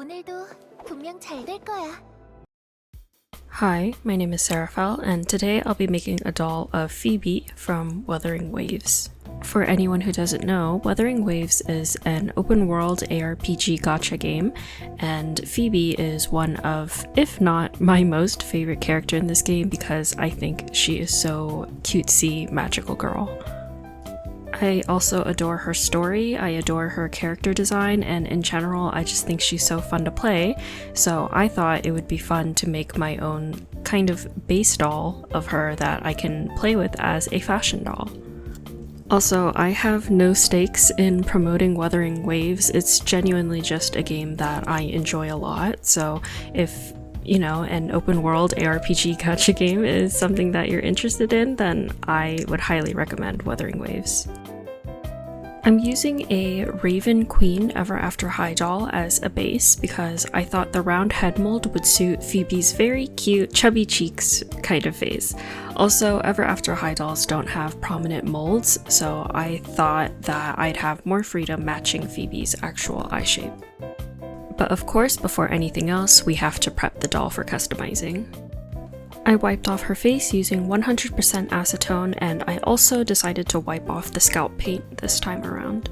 오늘도 분명 잘 될 거야. Hi, my name is Seraphel, and today I'll be making a doll of Phoebe from Wuthering Waves. For anyone who doesn't know, Wuthering Waves is an open-world ARPG gacha game, and Phoebe is one of, if not my most favorite character in this game because I think she is so cutesy, magical girl. I also adore her story, I adore her character design, and in general I just think she's so fun to play, so I thought it would be fun to make my own kind of base doll of her that I can play with as a fashion doll. Also, I have no stakes in promoting Wuthering Waves, it's genuinely just a game that I enjoy a lot, so if an open world ARPG gacha game is something that you're interested in, then I would highly recommend Wuthering Waves. I'm using a Raven Queen Ever After High doll as a base because I thought the round head mold would suit Phoebe's very cute chubby cheeks kind of face. Also, Ever After High dolls don't have prominent molds, so I thought that I'd have more freedom matching Phoebe's actual eye shape. But of course, before anything else, we have to prep the doll for customizing. I wiped off her face using 100% acetone, and I also decided to wipe off the scalp paint this time around.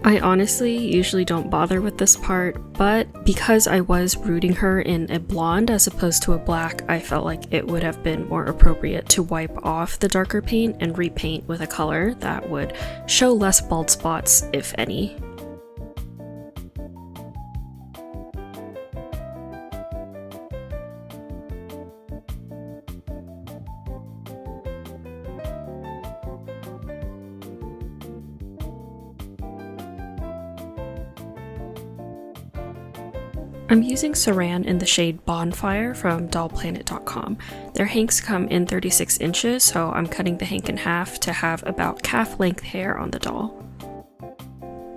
I honestly usually don't bother with this part, but because I was rooting her in a blonde as opposed to a black, I felt like it would have been more appropriate to wipe off the darker paint and repaint with a color that would show less bald spots, if any. I'm using Saran in the shade Bonfire from dollplanet.com. Their hanks come in 36 inches, so I'm cutting the hank in half to have about calf-length hair on the doll.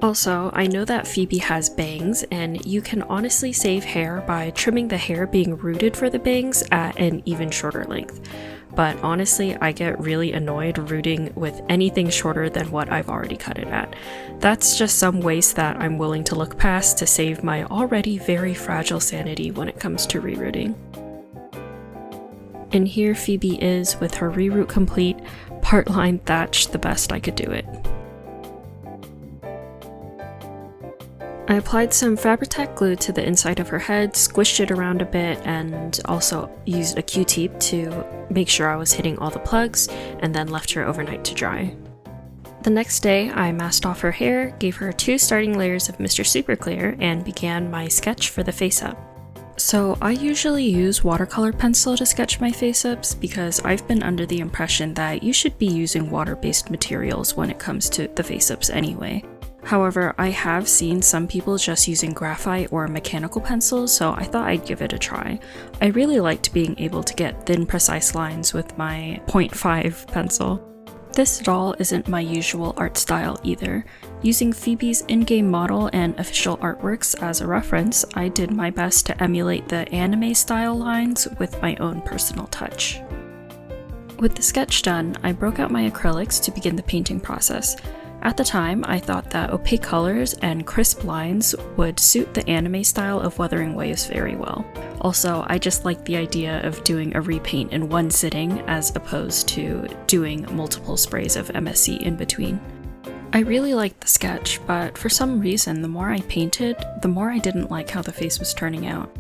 Also, I know that Phoebe has bangs, and you can honestly save hair by trimming the hair being rooted for the bangs at an even shorter length. But honestly, I get really annoyed rooting with anything shorter than what I've already cut it at. That's just some waste that I'm willing to look past to save my already very fragile sanity when it comes to rerooting. And here Phoebe is with her reroot complete, part line thatch the best I could do it. I applied some Fabri-Tac glue to the inside of her head, squished it around a bit, and also used a Q-tip to make sure I was hitting all the plugs, and then left her overnight to dry. The next day, I masked off her hair, gave her 2 starting layers of Mr. Super Clear, and began my sketch for the face-up. So I usually use watercolor pencil to sketch my face-ups because I've been under the impression that you should be using water-based materials when it comes to the face-ups anyway. However, I have seen some people just using graphite or mechanical pencils, so I thought I'd give it a try. I really liked being able to get thin, precise lines with my 0.5 pencil. This doll isn't my usual art style either. Using Phoebe's in-game model and official artworks as a reference, I did my best to emulate the anime style lines with my own personal touch. With the sketch done, I broke out my acrylics to begin the painting process. At the time, I thought that opaque colors and crisp lines would suit the anime style of Wuthering Waves very well. Also, I just liked the idea of doing a repaint in one sitting as opposed to doing multiple sprays of MSC in between. I really liked the sketch, but for some reason, the more I painted, the more I didn't like how the face was turning out.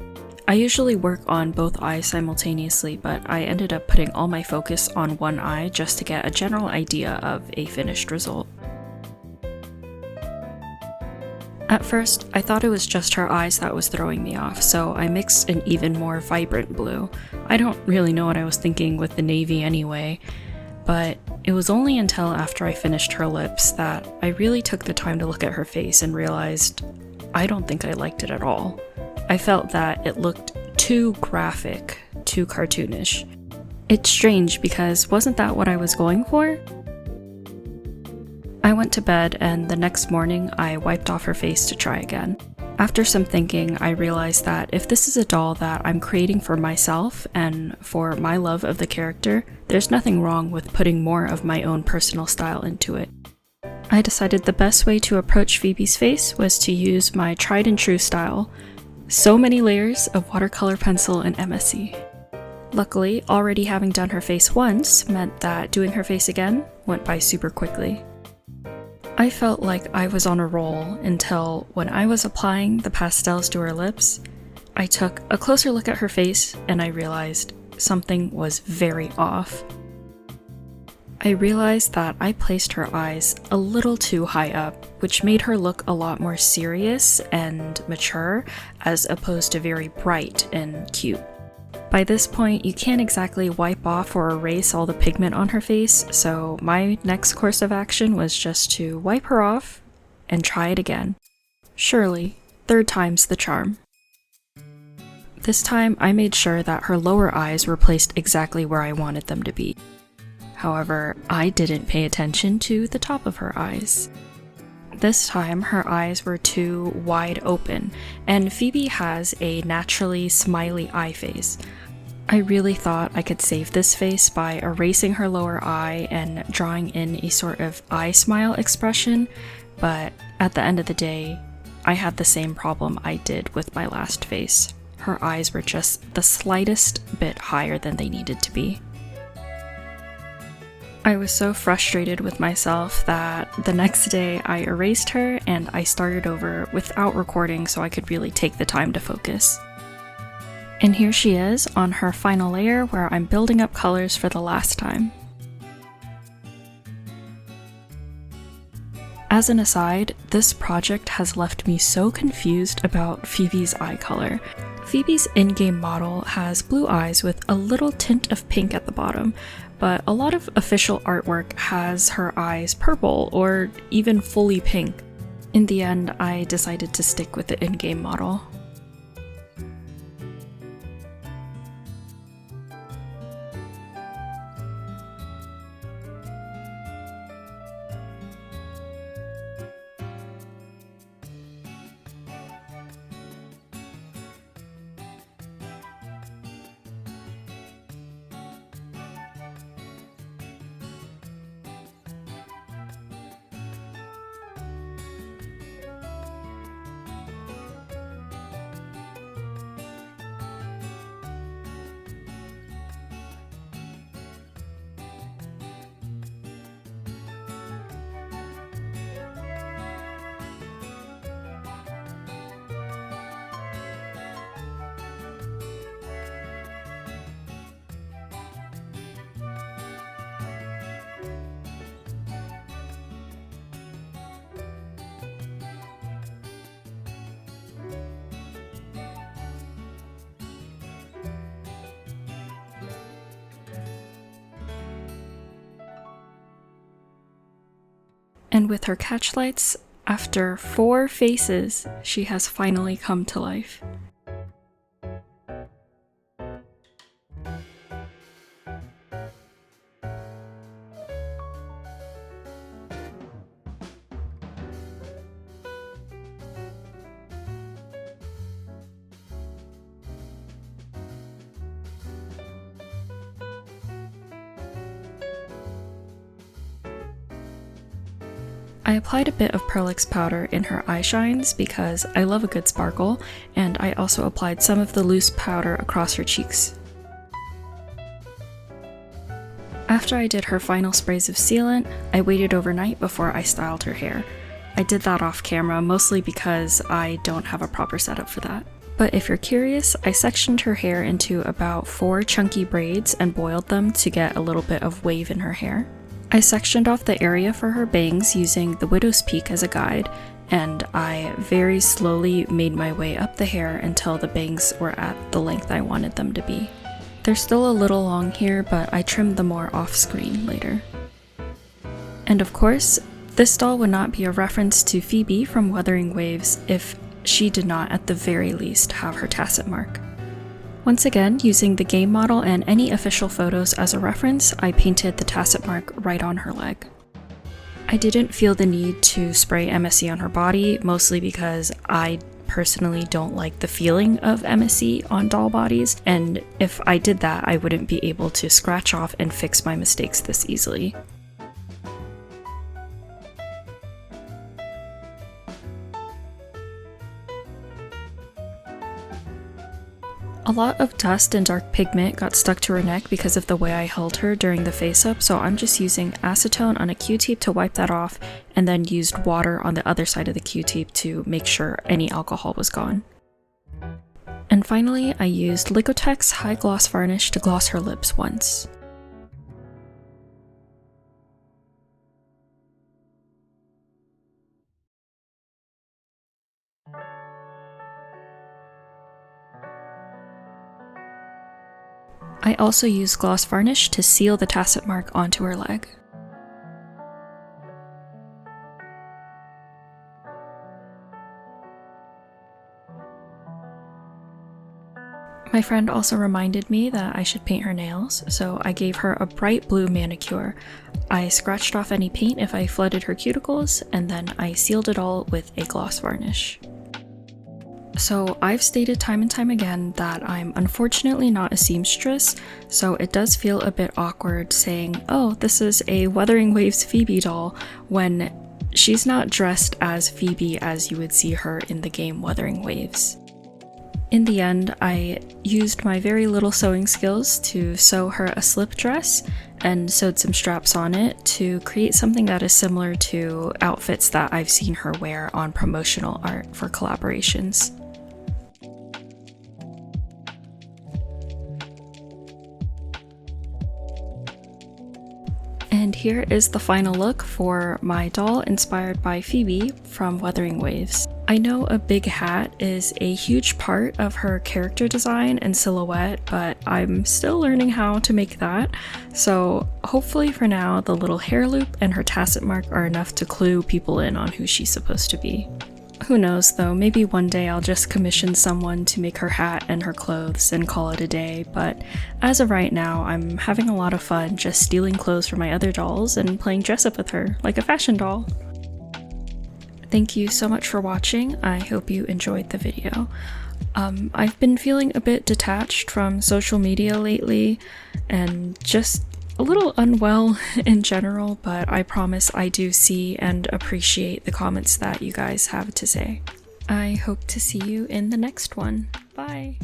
I usually work on both eyes simultaneously, but I ended up putting all my focus on one eye just to get a general idea of a finished result. At first, I thought it was just her eyes that was throwing me off, so I mixed an even more vibrant blue. I don't really know what I was thinking with the navy anyway, but it was only until after I finished her lips that I really took the time to look at her face and realized I don't think I liked it at all. I felt that it looked too graphic, too cartoonish. It's strange because wasn't that what I was going for? I went to bed, and the next morning I wiped off her face to try again. After some thinking, I realized that if this is a doll that I'm creating for myself and for my love of the character, there's nothing wrong with putting more of my own personal style into it. I decided the best way to approach Phoebe's face was to use my tried and true style, So many layers of watercolor pencil and MSC. Luckily, already having done her face once meant that doing her face again went by super quickly. I felt like I was on a roll until when I was applying the pastels to her lips, I took a closer look at her face and I realized something was very off. I realized that I placed her eyes a little too high up, which made her look a lot more serious and mature as opposed to very bright and cute. By this point, you can't exactly wipe off or erase all the pigment on her face, so my next course of action was just to wipe her off and try it again. Surely, third time's the charm. This time, I made sure that her lower eyes were placed exactly where I wanted them to be. However, I didn't pay attention to the top of her eyes. This time, her eyes were too wide open, and Phoebe has a naturally smiley eye face. I really thought I could save this face by erasing her lower eye and drawing in a sort of eye smile expression, but at the end of the day, I had the same problem I did with my last face. Her eyes were just the slightest bit higher than they needed to be. I was so frustrated with myself that the next day I erased her and I started over without recording so I could really take the time to focus. And here she is on her final layer where I'm building up colors for the last time. As an aside, this project has left me so confused about Phoebe's eye color. Phoebe's in-game model has blue eyes with a little tint of pink at the bottom, but a lot of official artwork has her eyes purple or even fully pink. In the end, I decided to stick with the in-game model. And with her catchlights, after 4 faces, she has finally come to life. I applied a bit of Pearlix powder in her eye shines because I love a good sparkle, and I also applied some of the loose powder across her cheeks. After I did her final sprays of sealant, I waited overnight before I styled her hair. I did that off camera mostly because I don't have a proper setup for that. But if you're curious, I sectioned her hair into about 4 chunky braids and boiled them to get a little bit of wave in her hair. I sectioned off the area for her bangs using the widow's peak as a guide, and I very slowly made my way up the hair until the bangs were at the length I wanted them to be. They're still a little long here, but I trimmed them more off-screen later. And of course, this doll would not be a reference to Phoebe from Wuthering Waves if she did not at the very least have her tacet mark. Once again, using the game model and any official photos as a reference, I painted the tacet mark right on her leg. I didn't feel the need to spray MSC on her body, mostly because I personally don't like the feeling of MSC on doll bodies, and if I did that, I wouldn't be able to scratch off and fix my mistakes this easily. A lot of dust and dark pigment got stuck to her neck because of the way I held her during the face-up, so I'm just using acetone on a Q-tip to wipe that off, and then used water on the other side of the Q-tip to make sure any alcohol was gone. And finally, I used Liquitex High Gloss Varnish to gloss her lips once. I also used gloss varnish to seal the tacet mark onto her leg. My friend also reminded me that I should paint her nails, so I gave her a bright blue manicure. I scratched off any paint if I flooded her cuticles, and then I sealed it all with a gloss varnish. So I've stated time and time again that I'm unfortunately not a seamstress, so it does feel a bit awkward saying, oh, this is a Wuthering Waves Phoebe doll, when she's not dressed as Phoebe as you would see her in the game Wuthering Waves. In the end, I used my very little sewing skills to sew her a slip dress and sewed some straps on it to create something that is similar to outfits that I've seen her wear on promotional art for collaborations. And here is the final look for my doll inspired by Phoebe from Wuthering Waves. I know a big hat is a huge part of her character design and silhouette, but I'm still learning how to make that, so hopefully for now the little hair loop and her tacet mark are enough to clue people in on who she's supposed to be. Who knows though, maybe one day I'll just commission someone to make her hat and her clothes and call it a day, but as of right now I'm having a lot of fun just stealing clothes from my other dolls and playing dress up with her, like a fashion doll. Thank you so much for watching, I hope you enjoyed the video. I've been feeling a bit detached from social media lately, and just a little unwell in general, but I promise I do see and appreciate the comments that you guys have to say. I hope to see you in the next one. Bye!